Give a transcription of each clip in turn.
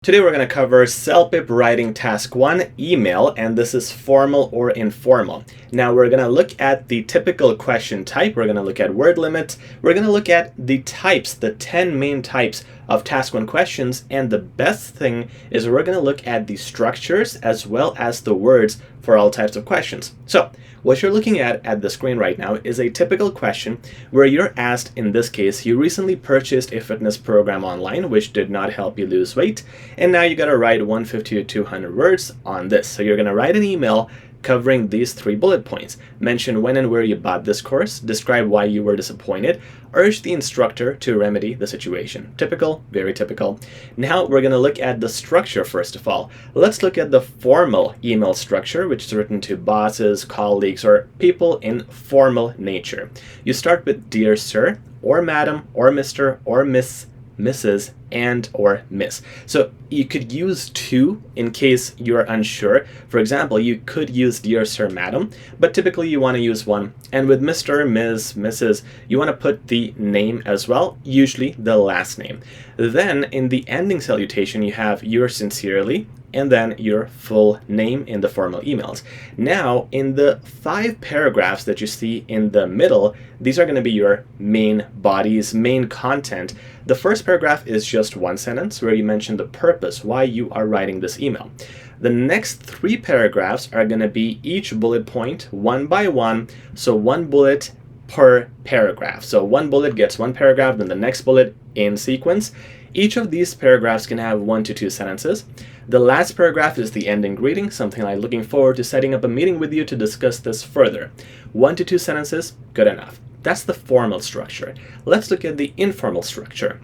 Today we're going to cover CELPIP Writing Task 1, Email, and this is formal or informal. Now we're going to look at the typical question type, we're going to look at word limits, we're going to look at the types, the 10 main types of Task 1 questions, and the best thing is we're going to look at the structures as well as the words for all types of questions. So, what you're looking at the screen right now is a typical question where you're asked, in this case, you recently purchased a fitness program online which did not help you lose weight, and now you got to write 150 to 200 words on this. So you're going to write an email covering these 3 bullet points. Mention when and where you bought this course, describe why you were disappointed, urge the instructor to remedy the situation. Typical, very typical. Now we're going to look at the structure first of all. Let's look at the formal email structure, which is written to bosses, colleagues, or people in formal nature. You start with Dear Sir, or Madam, or Mr., or Miss, Mrs., and or Miss. So you could use 2 in case you're unsure. For example, you could use Dear Sir, Madam, but typically you want to use 1. And with Mr., Ms., Mrs., you want to put the name as well, usually the last name. Then in the ending salutation, you have yours sincerely, and then your full name in the formal emails. Now, in the 5 paragraphs that you see in the middle, these are going to be your main bodies, main content. The first paragraph is just 1 sentence where you mention the purpose, why you are writing this email. The next 3 paragraphs are going to be each bullet point, 1 by 1, so 1 bullet per paragraph. So 1 bullet gets 1 paragraph, then the next bullet in sequence. Each of these paragraphs can have 1 to 2 sentences. The last paragraph is the ending greeting, something like looking forward to setting up a meeting with you to discuss this further. 1 to 2 sentences, good enough. That's the formal structure. Let's look at the informal structure.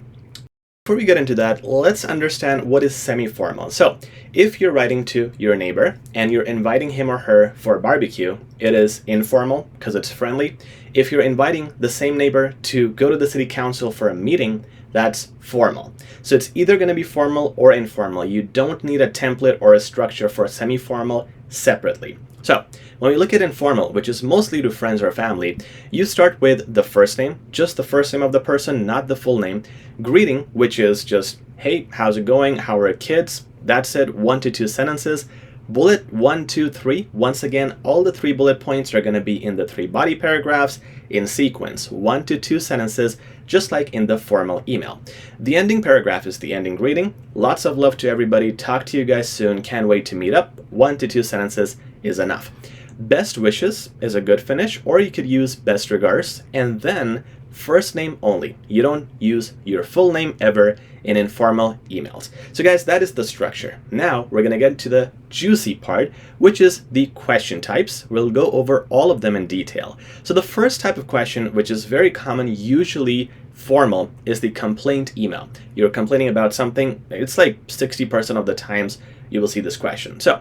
Before we get into that, let's understand what is semi-formal. So, if you're writing to your neighbor and you're inviting him or her for a barbecue, it is informal because it's friendly. If you're inviting the same neighbor to go to the city council for a meeting, that's formal. So it's either going to be formal or informal. You don't need a template or a structure for semi-formal separately. So when we look at informal, which is mostly to friends or family, you start with the first name, just the first name of the person, not the full name. Greeting, which is just, hey, how's it going? How are kids? That's it, 1 to 2 sentences. Bullet 1, 2, 3. Once again, all the 3 bullet points are going to be in the 3 body paragraphs in sequence, 1 to 2 sentences, just like in the formal email. The ending paragraph is the ending greeting. Lots of love to everybody. Talk to you guys soon. Can't wait to meet up. 1 to 2 sentences is enough. Best wishes is a good finish, or you could use best regards, and then first name only. You don't use your full name ever in informal emails. So guys, that is the structure. Now we're going to get to the juicy part, which is the question types. We'll go over all of them in detail. So the first type of question, which is very common, usually formal, is the complaint email. You're complaining about something. It's like 60% of the times you will see this question. So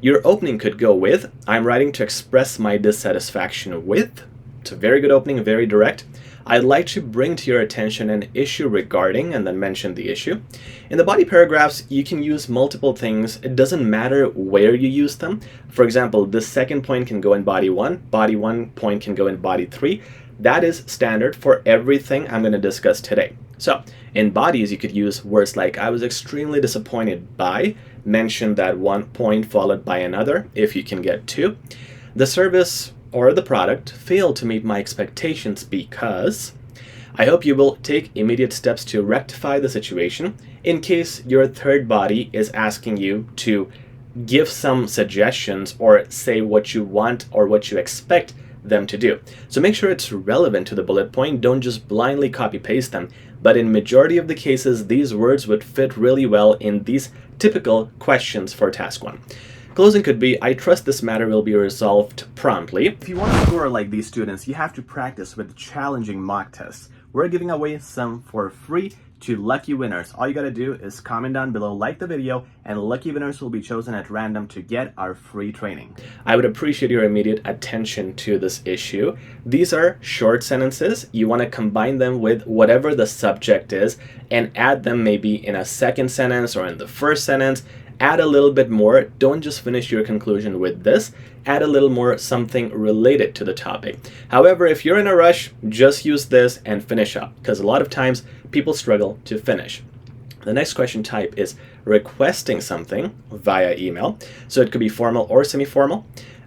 your opening could go with, I'm writing to express my dissatisfaction with. It's a very good opening, very direct. I'd like to bring to your attention an issue regarding, and then mention the issue. In the body paragraphs, you can use multiple things. It doesn't matter where you use them. For example, this second point can go in body 1 point can go in body 3. That is standard for everything I'm going to discuss today. So in bodies, you could use words like, I was extremely disappointed by, mention that 1 point followed by another, if you can get 2. The service or the product failed to meet my expectations because. I hope you will take immediate steps to rectify the situation. In case your third body is asking you to give some suggestions or say what you want or what you expect them to do. So make sure it's relevant to the bullet point. Don't just blindly copy paste them. But in majority of the cases, these words would fit really well in these typical questions for task 1. Closing could be, I trust this matter will be resolved promptly. If you want to score like these students, you have to practice with challenging mock tests. We're giving away some for free to lucky winners. All you gotta do is comment down below, like the video, and lucky winners will be chosen at random to get our free training. I would appreciate your immediate attention to this issue. These are short sentences. You want to combine them with whatever the subject is and add them maybe in a second sentence or in the first sentence. Add a little bit more. Don't just finish your conclusion with this. Add a little more something related to the topic. However, if you're in a rush, just use this and finish up, because a lot of times people struggle to finish. The next question type is requesting something via email. So it could be formal or semi-formal.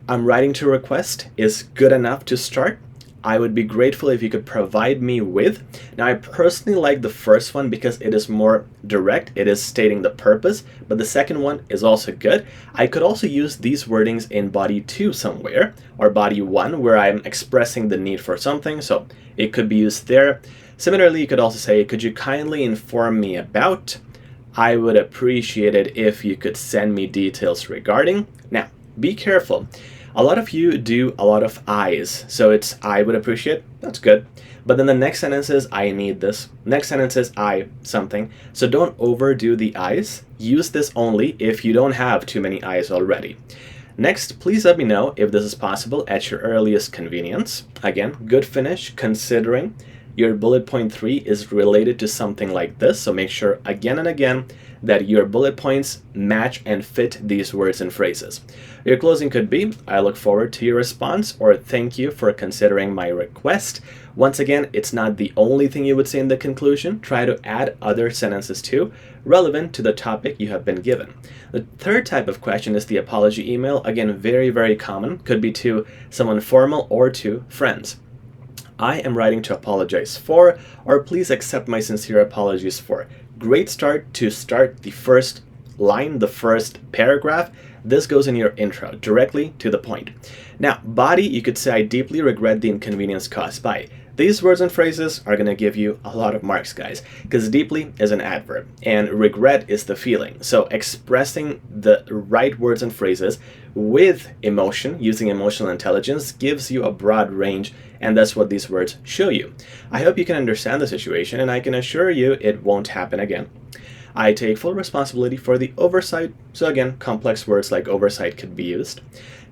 I'm writing to request is good enough to start. I would be grateful if you could provide me with. Now, I personally like the first one because it is more direct. It is stating the purpose, but the second one is also good. I could also use these wordings in body 2 somewhere, or body 1, where I'm expressing the need for something. So it could be used there. Similarly, you could also say, could you kindly inform me about? I would appreciate it if you could send me details regarding. Now, be careful. A lot of you do a lot of I's, so it's I would appreciate, that's good. But then the next sentence is I need this. Next sentence is I something. So don't overdo the I's. Use this only if you don't have too many I's already. Next, please let me know if this is possible at your earliest convenience. Again, good finish considering your bullet point 3 is related to something like this. So make sure again and again that your bullet points match and fit these words and phrases. Your closing could be, I look forward to your response, or thank you for considering my request. Once again, it's not the only thing you would say in the conclusion. Try to add other sentences too, relevant to the topic you have been given. The third type of question is the apology email. Again, very, very common. Could be to someone formal or to friends. I am writing to apologize for, or please accept my sincere apologies for. Great start to start the first line, the first paragraph. This goes in your intro, directly to the point. Now, body, you could say, I deeply regret the inconvenience caused by. These words and phrases are going to give you a lot of marks, guys, because deeply is an adverb and regret is the feeling. So expressing the right words and phrases with emotion, using emotional intelligence, gives you a broad range, and that's what these words show you. I hope you can understand the situation, and I can assure you it won't happen again. I take full responsibility for the oversight. So again, complex words like oversight could be used.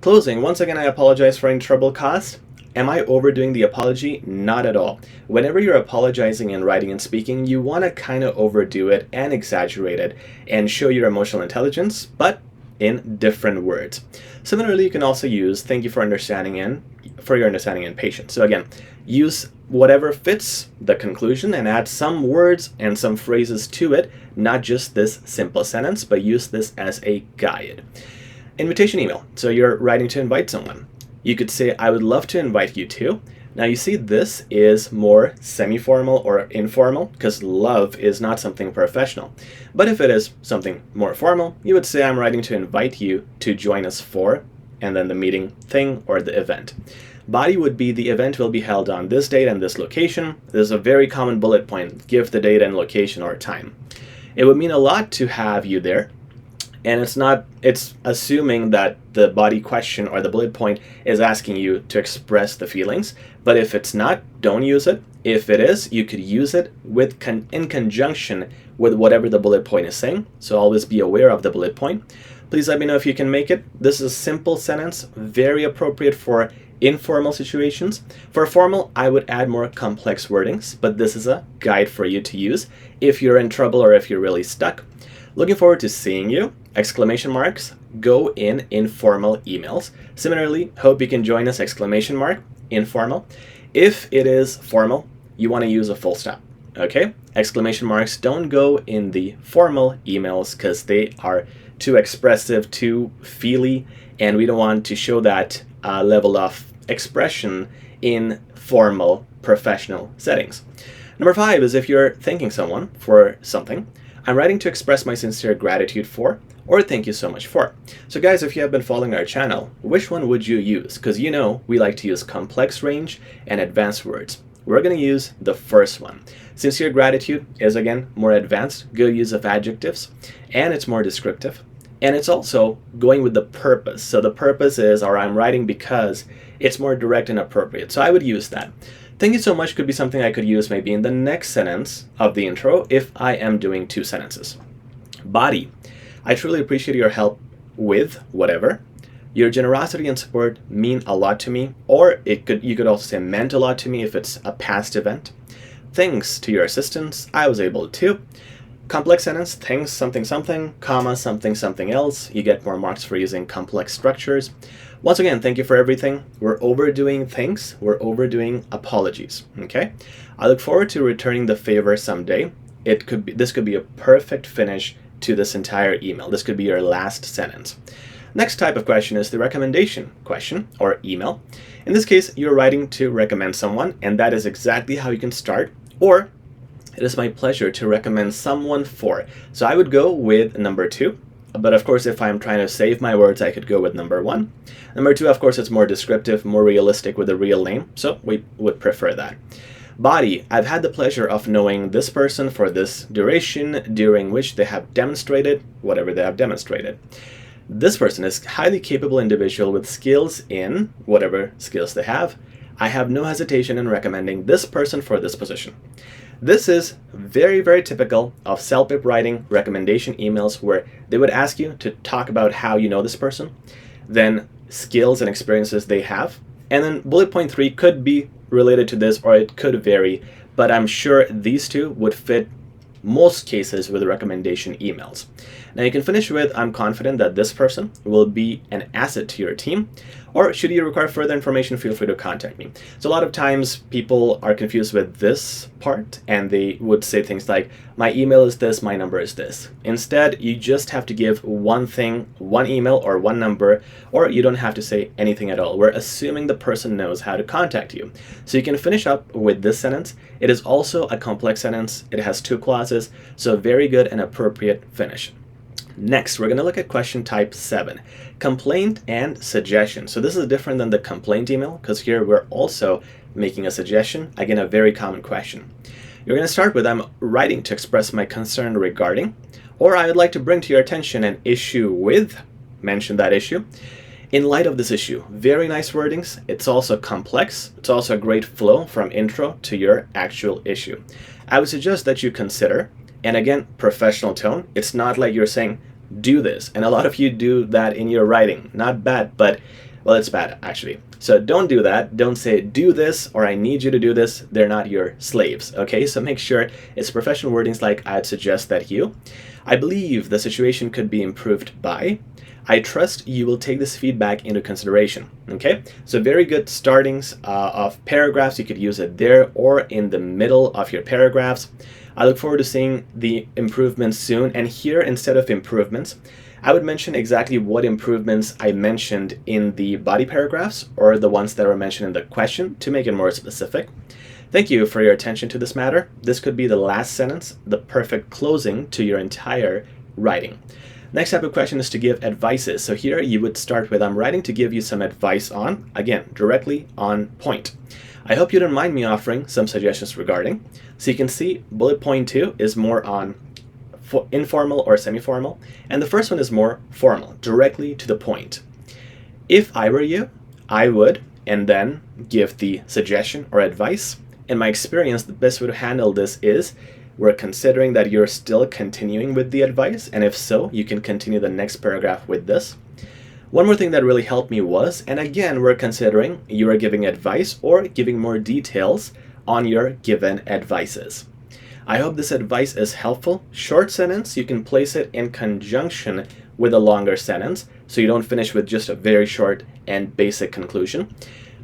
Closing, once again, I apologize for any trouble caused. Am I overdoing the apology? Not at all. Whenever you're apologizing in writing and speaking, you want to kind of overdo it and exaggerate it and show your emotional intelligence, but in different words. Similarly, you can also use thank you for your understanding and patience. So again, use whatever fits the conclusion and add some words and some phrases to it, not just this simple sentence, but use this as a guide. Invitation email. So you're writing to invite someone. You could say, I would love to invite you to. Now you see this is more semi-formal or informal because love is not something professional. But if it is something more formal, you would say I'm writing to invite you to join us for, and then the meeting thing or the event. Body would be the event will be held on this date and this location. There's a very common bullet point, give the date and location or time. It would mean a lot to have you there. And it's assuming that the body question or the bullet point is asking you to express the feelings. But if it's not, don't use it. If it is, you could use it in conjunction with whatever the bullet point is saying. So always be aware of the bullet point. Please let me know if you can make it. This is a simple sentence, very appropriate for informal situations. For formal, I would add more complex wordings, but this is a guide for you to use if you're in trouble or if you're really stuck. Looking forward to seeing you. Exclamation marks go in informal emails. Similarly, hope you can join us, exclamation mark, informal. If it is formal, you want to use a full stop, okay? Exclamation marks don't go in the formal emails because they are too expressive, too feely, and we don't want to show that level of expression in formal professional settings. Number 5 is if you're thanking someone for something, I'm writing to express my sincere gratitude for, or thank you so much for. So guys, if you have been following our channel, which one would you use? Because you know we like to use complex range and advanced words. We're going to use the first one. Sincere gratitude is, again, more advanced, good use of adjectives, and it's more descriptive. And it's also going with the purpose. So the purpose is, or I'm writing because it's more direct and appropriate. So I would use that. Thank you so much could be something I could use maybe in the next sentence of the intro if I am doing 2 sentences. Body. I truly appreciate your help with whatever. Your generosity and support mean a lot to me, or you could also say meant a lot to me if it's a past event. Thanks to your assistance, I was able to. Complex sentence, thanks something something, comma something something else. You get more marks for using complex structures. Once again, thank you for everything. We're overdoing thanks. We're overdoing apologies. Okay. I look forward to returning the favor someday. This could be a perfect finish to this entire email. This could be your last sentence. Next type of question is the recommendation question or email. In this case, you're writing to recommend someone, and that is exactly how you can start. Or, it is my pleasure to recommend someone for. So I would go with number 2. But of course, if I'm trying to save my words, I could go with number 1. Number 2, of course, it's more descriptive, more realistic with a real name. So we would prefer that. Body, I've had the pleasure of knowing this person for this duration during which they have demonstrated whatever they have demonstrated. This person is a highly capable individual with skills in whatever skills they have. I have no hesitation in recommending this person for this position. This is very, very typical of CELPIP writing recommendation emails where they would ask you to talk about how you know this person, then skills and experiences they have, and then bullet point 3 could be related to this or it could vary, but I'm sure these two would fit most cases with recommendation emails. Now you can finish with, I'm confident that this person will be an asset to your team, or should you require further information, feel free to contact me. So a lot of times people are confused with this part and they would say things like, my email is this, my number is this. Instead, you just have to give one thing, one email or one number, or you don't have to say anything at all. We're assuming the person knows how to contact you. So you can finish up with this sentence. It is also a complex sentence. It has 2 clauses, so very good and appropriate finish. Next, we're going to look at question type 7, complaint and suggestion. So this is different than the complaint email because here we're also making a suggestion. Again, a very common question. You're going to start with, I'm writing to express my concern regarding, or I would like to bring to your attention an issue with, mention that issue. In light of this issue, very nice wordings. It's also complex. It's also a great flow from intro to your actual issue. I would suggest that you consider, and again, professional tone. It's not like you're saying, do this. And a lot of you do that in your writing. Not bad, but, well, it's bad, actually. So don't do that. Don't say, do this, or I need you to do this. They're not your slaves, okay? So make sure it's professional wordings like, I'd suggest that you. I believe the situation could be improved by. I trust you will take this feedback into consideration, okay? So very good startings of paragraphs. You could use it there or in the middle of your paragraphs. I look forward to seeing the improvements soon. And here, instead of improvements, I would mention exactly what improvements I mentioned in the body paragraphs or the ones that were mentioned in the question to make it more specific. Thank you for your attention to this matter. This could be the last sentence, the perfect closing to your entire writing. Next type of question is to give advices. So here you would start with, I'm writing to give you some advice on, again, directly on point. I hope you don't mind me offering some suggestions regarding. So you can see bullet point 2 is more on informal or semi-formal, and the first one is more formal, directly to the point. If I were you, I would, and then give the suggestion or advice. In my experience, the best way to handle this is we're considering that you're still continuing with the advice, and if so, you can continue the next paragraph with this. One more thing that really helped me was, and again, we're considering you are giving advice or giving more details on your given advices. I hope this advice is helpful. Short sentence, you can place it in conjunction with a longer sentence, so you don't finish with just a very short and basic conclusion.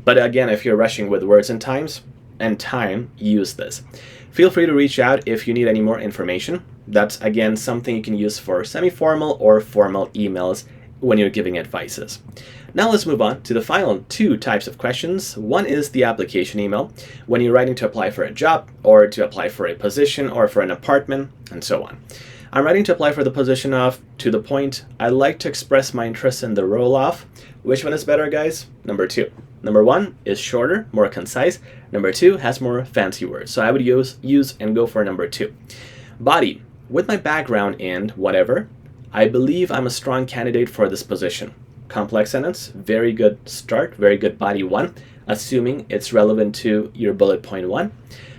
But again, if you're rushing with words and time, use this. Feel free to reach out if you need any more information. That's, again, something you can use for semi-formal or formal emails when you're giving advices. Now let's move on to the final 2 types of questions. One is the application email, when you're writing to apply for a job or to apply for a position or for an apartment and so on. I'm writing to apply for the position of, to the point, I'd like to express my interest in the role of. Which one is better, guys? Number 2. Number 1 is shorter, more concise. Number 2 has more fancy words. So I would use and go for number 2. Body, with my background in whatever, I believe I'm a strong candidate for this position. Complex sentence, very good start, very good body 1, assuming it's relevant to your bullet point 1.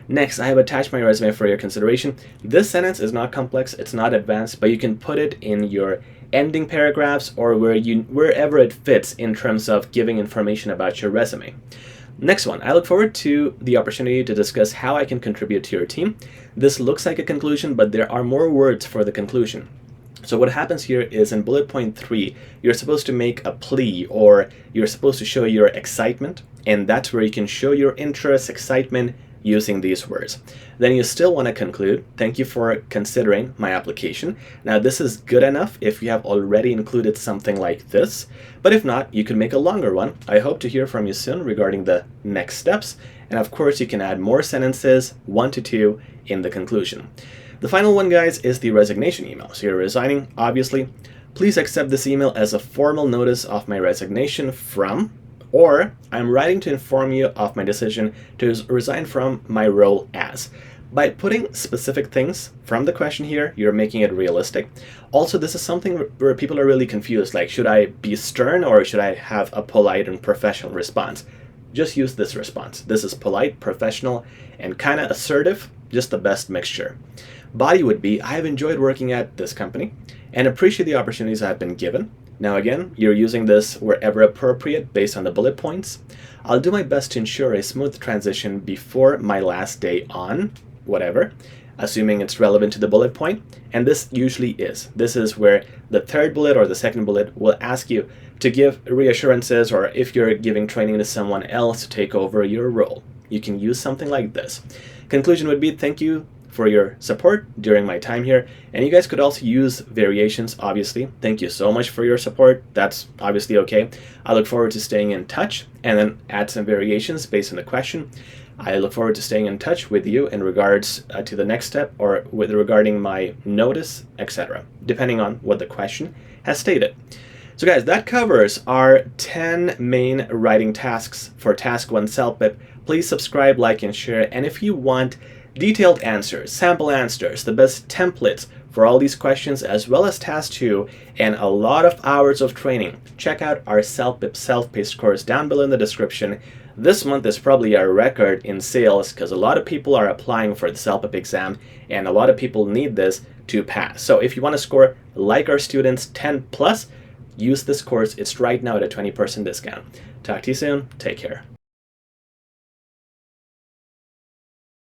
Next, I have attached my resume for your consideration. This sentence is not complex, it's not advanced, but you can put it in your ending paragraphs or wherever it fits in terms of giving information about your resume. Next one, I look forward to the opportunity to discuss how I can contribute to your team. This looks like a conclusion, but there are more words for the conclusion. So what happens here is in bullet point 3, you're supposed to make a plea or you're supposed to show your excitement, and that's where you can show your interest, excitement, using these words. Then you still want to conclude, thank you for considering my application. Now this is good enough if you have already included something like this, but if not, you can make a longer one. I hope to hear from you soon regarding the next steps, and of course you can add more sentences, 1 to 2, in the conclusion. The final one, guys, is the resignation email. So you're resigning, obviously. Please accept this email as a formal notice of my resignation from, or I'm writing to inform you of my decision to resign from my role as. By putting specific things from the question here, you're making it realistic. Also, this is something where people are really confused, like should I be stern or should I have a polite and professional response? Just use this response. This is polite, professional, and kind of assertive, just the best mixture. Body would be, I have enjoyed working at this company and appreciate the opportunities I've been given. Now again, you're using this wherever appropriate based on the bullet points. I'll do my best to ensure a smooth transition before my last day on whatever, assuming it's relevant to the bullet point. And this usually is. This is where the third bullet or the second bullet will ask you to give reassurances, or if you're giving training to someone else to take over your role. You can use something like this. Conclusion would be, thank you for your support during my time here. And you guys could also use variations, obviously. Thank you so much for your support. That's obviously okay. I look forward to staying in touch, and then add some variations based on the question. I look forward to staying in touch with you in regards to the next step, or regarding my notice, etc., depending on what the question has stated. So guys, that covers our 10 main writing tasks for Task 1 CELPIP. Please subscribe, like, and share. And if you want detailed answers, sample answers, the best templates for all these questions, as well as Task 2, and a lot of hours of training, check out our CELPIP self-paced course down below in the description. This month is probably a record in sales because a lot of people are applying for the CELPIP exam, and a lot of people need this to pass. So if you want to score like our students 10 plus, use this course. It's right now at a 20% discount. Talk to you soon. Take care.